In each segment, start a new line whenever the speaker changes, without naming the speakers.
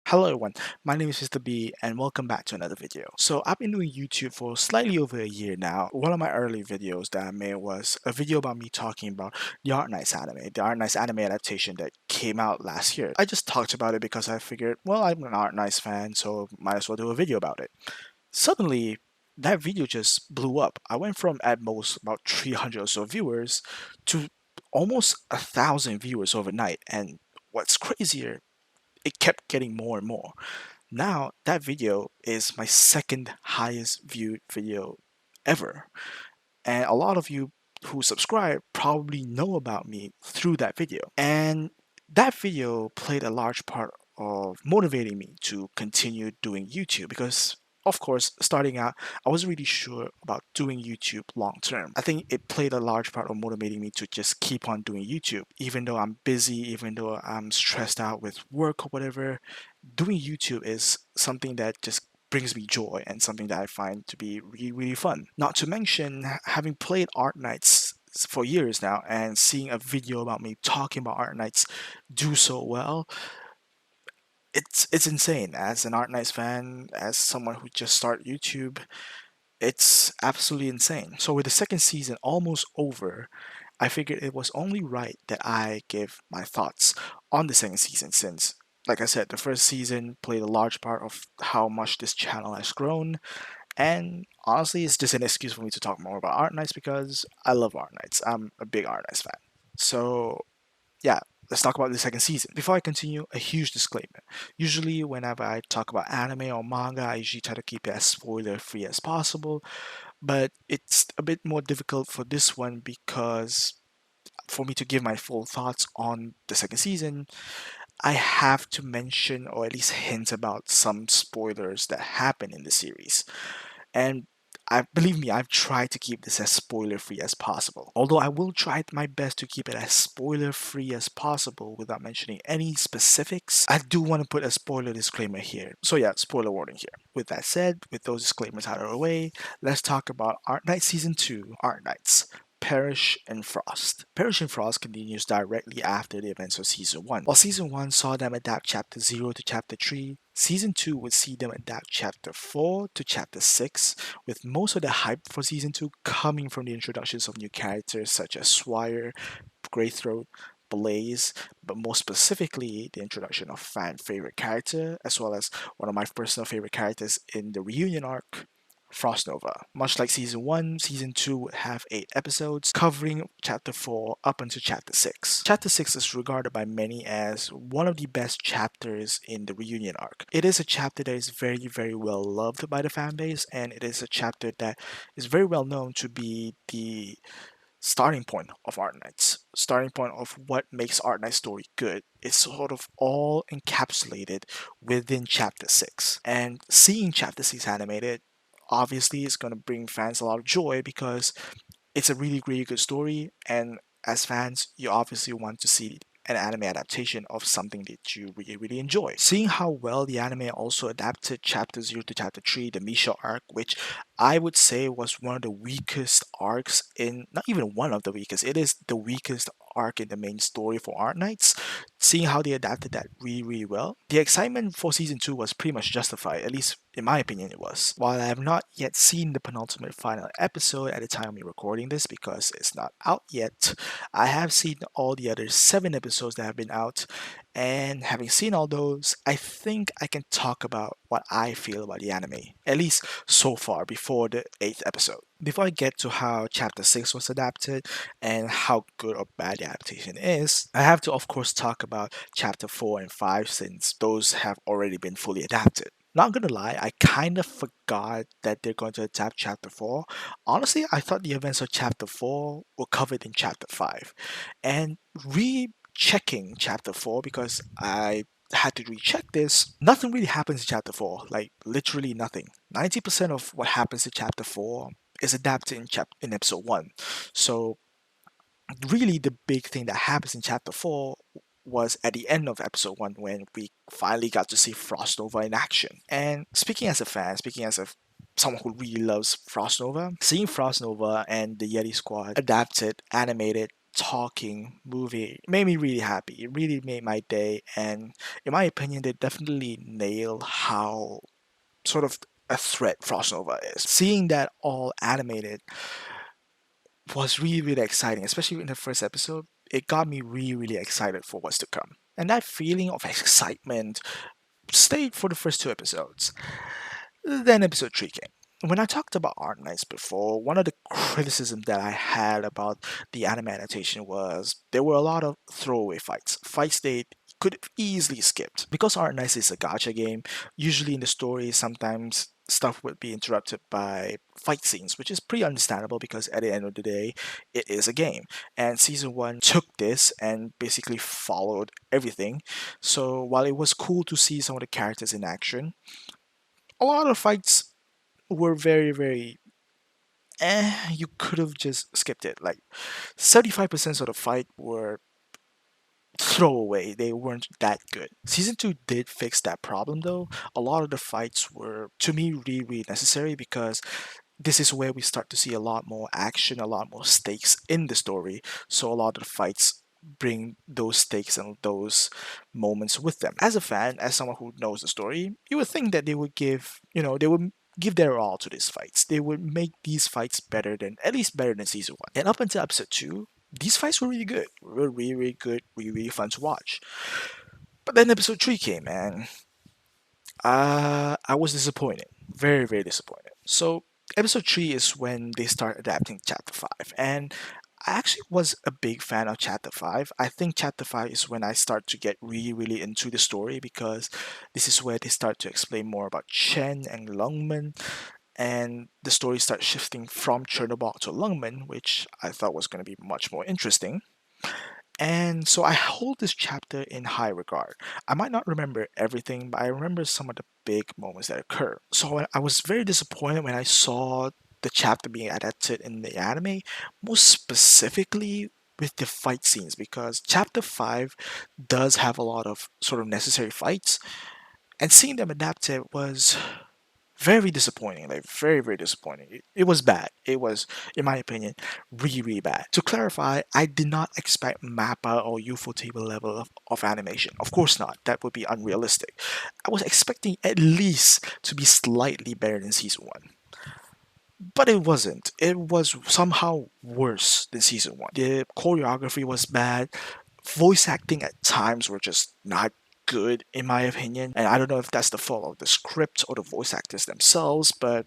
Hello everyone, my name is Mr. B and welcome back to another video. So I've been doing YouTube for slightly over a year now. One of my early videos that I made was a video about me talking about the Arknights anime, the Arknights anime adaptation that came out last year. I just talked about it because I figured, well, I'm an Arknights fan, so might as well do a video about it. Suddenly, that video just blew up. I went from at most about 300 or so viewers to almost 1,000 viewers overnight, and what's crazier, it kept getting more and more. Now that video is my second highest viewed video ever. And a lot of you who subscribe probably know about me through that video. And that video played a large part of motivating me to continue doing YouTube because of course, starting out, I wasn't really sure about doing YouTube long term. I think it played a large part of motivating me to just keep on doing YouTube. Even though I'm busy, even though I'm stressed out with work or whatever, doing YouTube is something that just brings me joy and something that I find to be really, really fun. Not to mention, having played Arknights for years now and seeing a video about me talking about Arknights do so well, it's insane. As an Arknights fan, as someone who just started YouTube, it's absolutely insane. So with the second season almost over, I figured it was only right that I give my thoughts on the second season since, like I said, the first season played a large part of how much this channel has grown. And honestly, it's just an excuse for me to talk more about Arknights because I love Arknights. I'm a big Arknights fan. So yeah, let's talk about the second season. Before I continue, a huge disclaimer. Usually, whenever I talk about anime or manga, I usually try to keep it as spoiler free as possible, but it's a bit more difficult for this one because for me to give my full thoughts on the second season, I have to mention or at least hint about some spoilers that happen in the series. And I believe me, I've tried to keep this as spoiler free as possible. Although I will try my best to keep it as spoiler free as possible without mentioning any specifics, I do want to put a spoiler disclaimer here. So yeah, spoiler warning here. With that said, with those disclaimers out of the way, let's talk about Arknights Season 2, Arknights. Perish and Frost. Perish and Frost continues directly after the events of Season 1. While Season 1 saw them adapt Chapter 0 to Chapter 3, Season 2 would see them adapt Chapter 4 to Chapter 6, with most of the hype for Season 2 coming from the introductions of new characters such as Swire, Greythroat, Blaze, but more specifically the introduction of fan favorite character, as well as one of my personal favorite characters in the reunion arc, Frost Nova. Much like Season 1, Season 2 would have 8 episodes, covering Chapter 4 up until Chapter 6. Chapter 6 is regarded by many as one of the best chapters in the reunion arc. It is a chapter that is very, very well loved by the fanbase, and it is a chapter that is very well known to be the starting point of Arknights, starting point of what makes Arknight's story good. It's sort of all encapsulated within Chapter 6. And seeing Chapter 6 animated obviously is going to bring fans a lot of joy because it's a really, really good story. And as fans, you obviously want to see an anime adaptation of something that you really, really enjoy. Seeing how well the anime also adapted Chapter 0 to Chapter 3, the Misha arc, which I would say was one of the weakest arcs in, not even one of the weakest, it is the weakest arc in the main story for Arknights. Seeing how they adapted that really, really well. The excitement for Season 2 was pretty much justified, at least in my opinion it was. While I have not yet seen the penultimate final episode at the time of me recording this because it's not out yet, I have seen all the other 7 episodes that have been out, and having seen all those, I think I can talk about what I feel about the anime, at least so far before the 8th episode. Before I get to how Chapter 6 was adapted and how good or bad the adaptation is, I have to of course talk about Chapter 4 and 5 since those have already been fully adapted. Not gonna lie, I kind of forgot that they're going to adapt Chapter 4. Honestly, I thought the events of Chapter 4 were covered in Chapter 5. And rechecking Chapter 4 because I had to recheck this, nothing really happens in Chapter 4. Like, literally nothing. 90% of what happens in Chapter 4 is adapted in Episode 1. So, really, the big thing that happens in Chapter 4 was at the end of Episode 1 when we finally got to see Frost Nova in action. And speaking as a fan, speaking as a someone who really loves Frost Nova, seeing Frost Nova and the Yeti Squad adapted, animated talking movie. It made me really happy. It really made my day, and in my opinion, they definitely nail how sort of a threat Frost Nova is. Seeing that all animated was really, really exciting, especially in the first episode. It got me really, really excited for what's to come. And that feeling of excitement stayed for the first two episodes. Then episode 3 came. When I talked about Arknights before, one of the criticisms that I had about the anime adaptation was there were a lot of throwaway fights. Fights they could have easily skipped. Because Arknights is a gacha game, usually in the story, sometimes stuff would be interrupted by fight scenes, which is pretty understandable because at the end of the day, it is a game. And season 1 took this and basically followed everything. So while it was cool to see some of the characters in action, a lot of fights were very, very you could have just skipped it. Like 75% of the fight were throwaway. They weren't that good. Season 2 did fix that problem though. A lot of the fights were to me really, really necessary because this is where we start to see a lot more action, a lot more stakes in the story. So a lot of the fights bring those stakes and those moments with them. As a fan, as someone who knows the story, you would think that they would give, they would give their all to these fights. They would make these fights better than, at least better than season 1. And up until episode 2, these fights were really good. Were really, really good, really, really fun to watch. But then episode 3 came and I was disappointed. Very, very disappointed. So episode 3 is when they start adapting chapter 5. And I actually was a big fan of chapter 5. I think chapter 5 is when I start to get really, really into the story because this is where they start to explain more about Chen and Lungmen. And the story starts shifting from Chernobog to Lungmen, which I thought was going to be much more interesting. And so I hold this chapter in high regard. I might not remember everything, but I remember some of the big moments that occur. So I was very disappointed when I saw the chapter being adapted in the anime, most specifically with the fight scenes, because chapter 5 does have a lot of sort of necessary fights, and seeing them adapted was very disappointing, like very, very disappointing. It was bad. It was, in my opinion, really, really bad. To clarify, I did not expect mappa or UFO table level of animation. Of course not. That would be unrealistic. I was expecting at least to be slightly better than season 1. But it wasn't. It was somehow worse than season 1. The choreography was bad. Voice acting at times were just not good in my opinion, and I don't know if that's the fault of the script or the voice actors themselves, but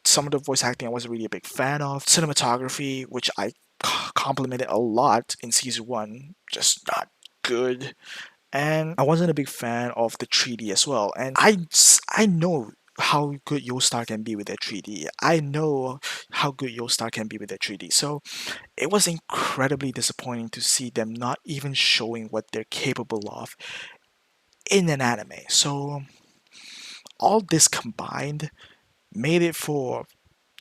some of the voice acting I wasn't really a big fan of. Cinematography, which I complimented a lot in season 1, just not good. And I wasn't a big fan of the 3D as well. And I know how good Yostar can be with their 3D. I know how good Yostar can be with their 3D. So it was incredibly disappointing to see them not even showing what they're capable of in an anime. So all this combined made it for,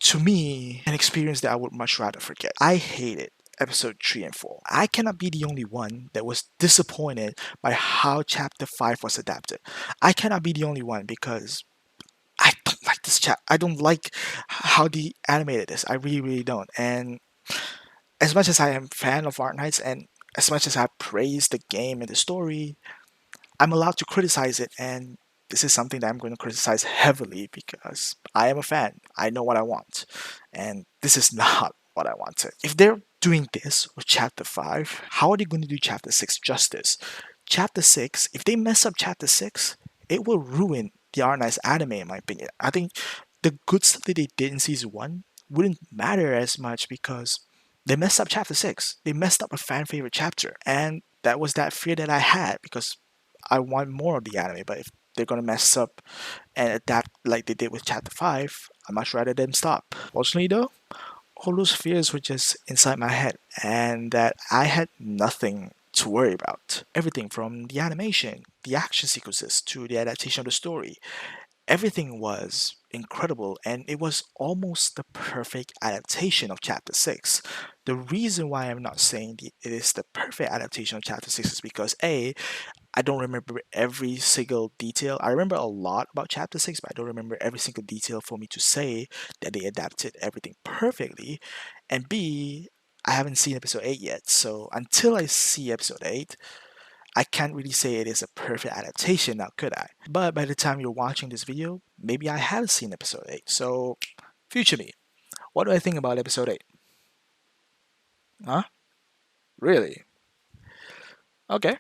to me, an experience that I would much rather forget. I hated episode 3 and 4. I cannot be the only one that was disappointed by how chapter 5 was adapted. I cannot be the only one because I don't like this chap. I don't like how they animated this. I really, really don't. And as much as I am a fan of Arknights and as much as I praise the game and the story, I'm allowed to criticize it, and this is something that I'm going to criticize heavily because I am a fan. I know what I want, and this is not what I wanted. If they're doing this with chapter 5, how are they going to do chapter 6 justice? Chapter 6, if they mess up chapter 6, it will ruin the Arknights anime, in my opinion. I think the good stuff that they did in season 1 wouldn't matter as much because they messed up chapter 6. They messed up a fan favorite chapter, and that was that fear that I had because I want more of the anime, but if they're gonna mess up and adapt like they did with Chapter 5, I much rather them stop. Fortunately though, all those fears were just inside my head, and that I had nothing to worry about. Everything from the animation, the action sequences, to the adaptation of the story, everything was incredible, and it was almost the perfect adaptation of Chapter 6. The reason why I'm not saying it is the perfect adaptation of Chapter 6 is because A, I don't remember every single detail. I remember a lot about chapter 6, but I don't remember every single detail for me to say that they adapted everything perfectly. And B, I haven't seen episode 8 yet, so until I see episode 8, I can't really say it is a perfect adaptation now, could I? But by the time you're watching this video, maybe I have seen episode 8. So, future me, what do I think about episode 8? Huh? Really? Okay.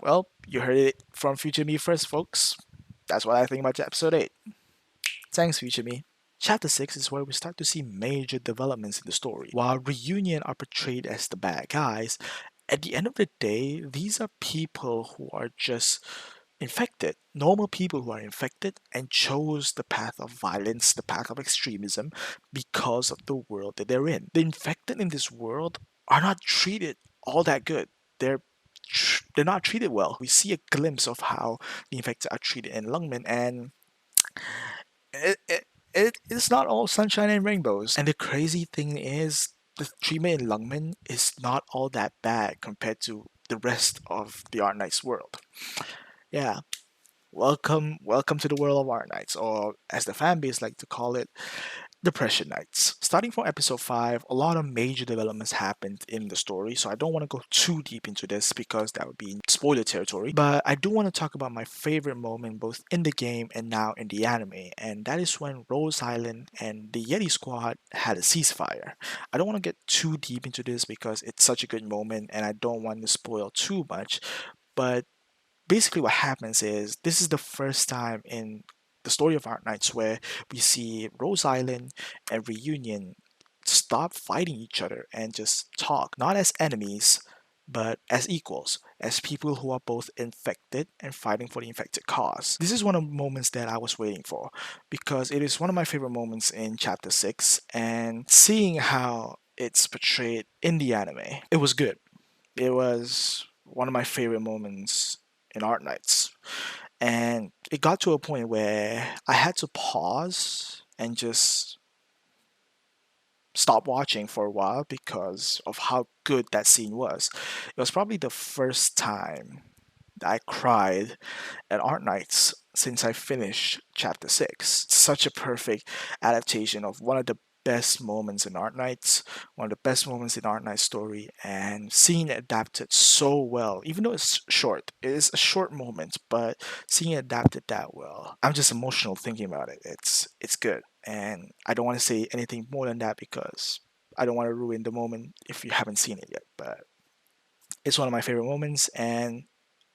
Well, you heard it from future me first, folks. That's what I think about episode 8. Thanks, future me. Chapter 6 is where we start to see major developments in the story. While Reunion are portrayed as the bad guys, at the end of the day, these are people who are just infected. Normal people who are infected and chose the path of violence, the path of extremism, because of the world that they're in. The infected in this world are not treated all that good. They're not treated well. We see a glimpse of how the infected are treated in Lungmen, and it, it, it's not all sunshine and rainbows. And the crazy thing is, the treatment in Lungmen is not all that bad compared to the rest of the Arknights world. Yeah, welcome to the world of Arknights, or as the fanbase like to call it, Depression Knights. Starting from episode 5, a lot of major developments happened in the story, so I don't want to go too deep into this because that would be spoiler territory. But I do want to talk about my favorite moment both in the game and now in the anime, and that is when Rose Island and the Yeti Squad had a ceasefire. I don't want to get too deep into this because it's such a good moment and I don't want to spoil too much, but basically what happens is this is the first time in the story of Arknights where we see Rose Island and Reunion stop fighting each other and just talk, not as enemies, but as equals, as people who are both infected and fighting for the infected cause. This is one of the moments that I was waiting for because it is one of my favorite moments in chapter 6, and seeing how it's portrayed in the anime, it was good. It was one of my favorite moments in Arknights. And it got to a point where I had to pause and just stop watching for a while because of how good that scene was. It was probably the first time that I cried at Arknights since I finished chapter 6. Such a perfect adaptation of one of the best moments in Arknights, one of the best moments in Arknight's story, and seeing it adapted so well, even though it's short. It is a short moment, but seeing it adapted that well, I'm just emotional thinking about it. It's good. And I don't want to say anything more than that because I don't want to ruin the moment if you haven't seen it yet. But it's one of my favorite moments, and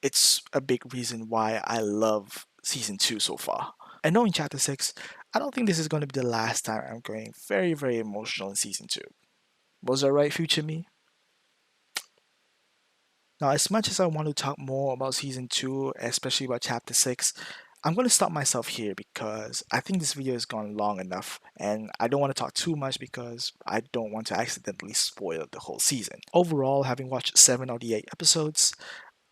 it's a big reason why I love season 2 so far. And knowing chapter 6, I don't think this is going to be the last time I'm going very, very emotional in season 2. Was that right, future me? Now, as much as I want to talk more about season 2, especially about chapter 6, I'm going to stop myself here because I think this video has gone long enough and I don't want to talk too much because I don't want to accidentally spoil the whole season. Overall, having watched 7 of the 8 episodes,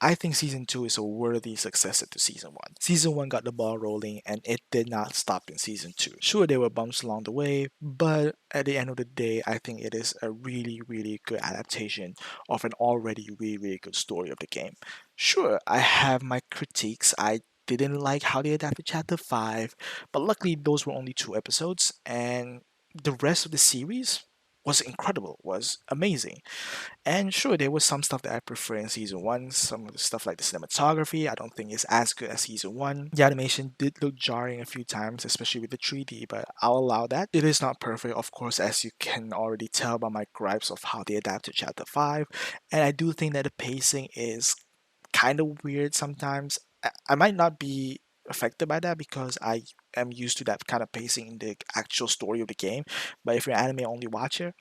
I think season 2 is a worthy successor to season 1. Season 1 got the ball rolling and it did not stop in season 2. Sure, there were bumps along the way, but at the end of the day, I think it is a really, really good adaptation of an already really, really good story of the game. Sure, I have my critiques. I didn't like how they adapted chapter 5, but luckily those were only 2 episodes and the rest of the series was incredible, was amazing. And sure, there was some stuff that I prefer in season one. Some of the stuff like the cinematography, I don't think is as good as season one. The animation did look jarring a few times, especially with the 3D, but I'll allow that. It is not perfect, of course, as you can already tell by my gripes of how they adapted chapter 5. And I do think that the pacing is kind of weird sometimes. I might not be affected by that because I am used to that kind of pacing in the actual story of the game. But if you're an anime only watcher,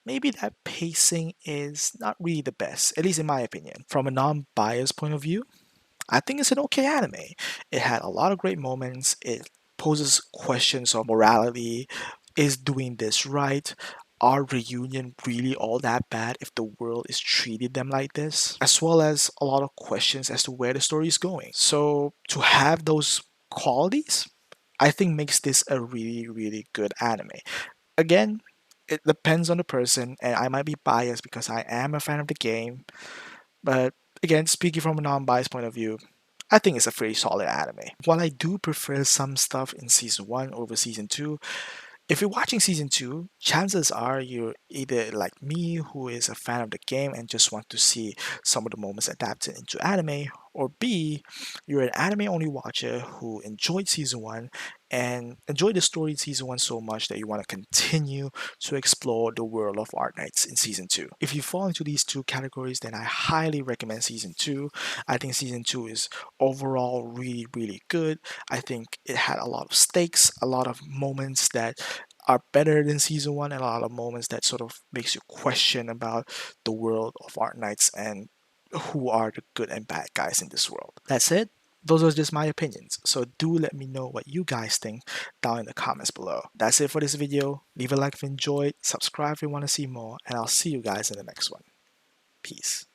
maybe that pacing is not really the best, at least in my opinion. From a non biased point of view, I think it's an okay anime. It had a lot of great moments. It poses questions of morality. Is doing this right? Are Reunion really all that bad if the world is treating them like this? As well as a lot of questions as to where the story is going. So to have those qualities, I think makes this a really, really good anime. Again, it depends on the person, and I might be biased because I am a fan of the game. But again, speaking from a non-biased point of view, I think it's a pretty solid anime. While I do prefer some stuff in season 1 over season 2, If you're watching season 2, chances are you're either like me, who is a fan of the game and just want to see some of the moments adapted into anime, or B, you're an anime only watcher who enjoyed season 1 and enjoyed the story in season 1 so much that you want to continue to explore the world of Arknights in season 2. If you fall into these two categories, then I highly recommend season 2. I think season 2 is overall really, really good. I think it had a lot of stakes, a lot of moments that are better than season 1, and a lot of moments that sort of makes you question about the world of Arknights and who are the good and bad guys in this world. That's it. Those are just my opinions. So do let me know what you guys think down in the comments below. That's it for this video. Leave a like if you enjoyed, subscribe if you want to see more, and I'll see you guys in the next one. Peace.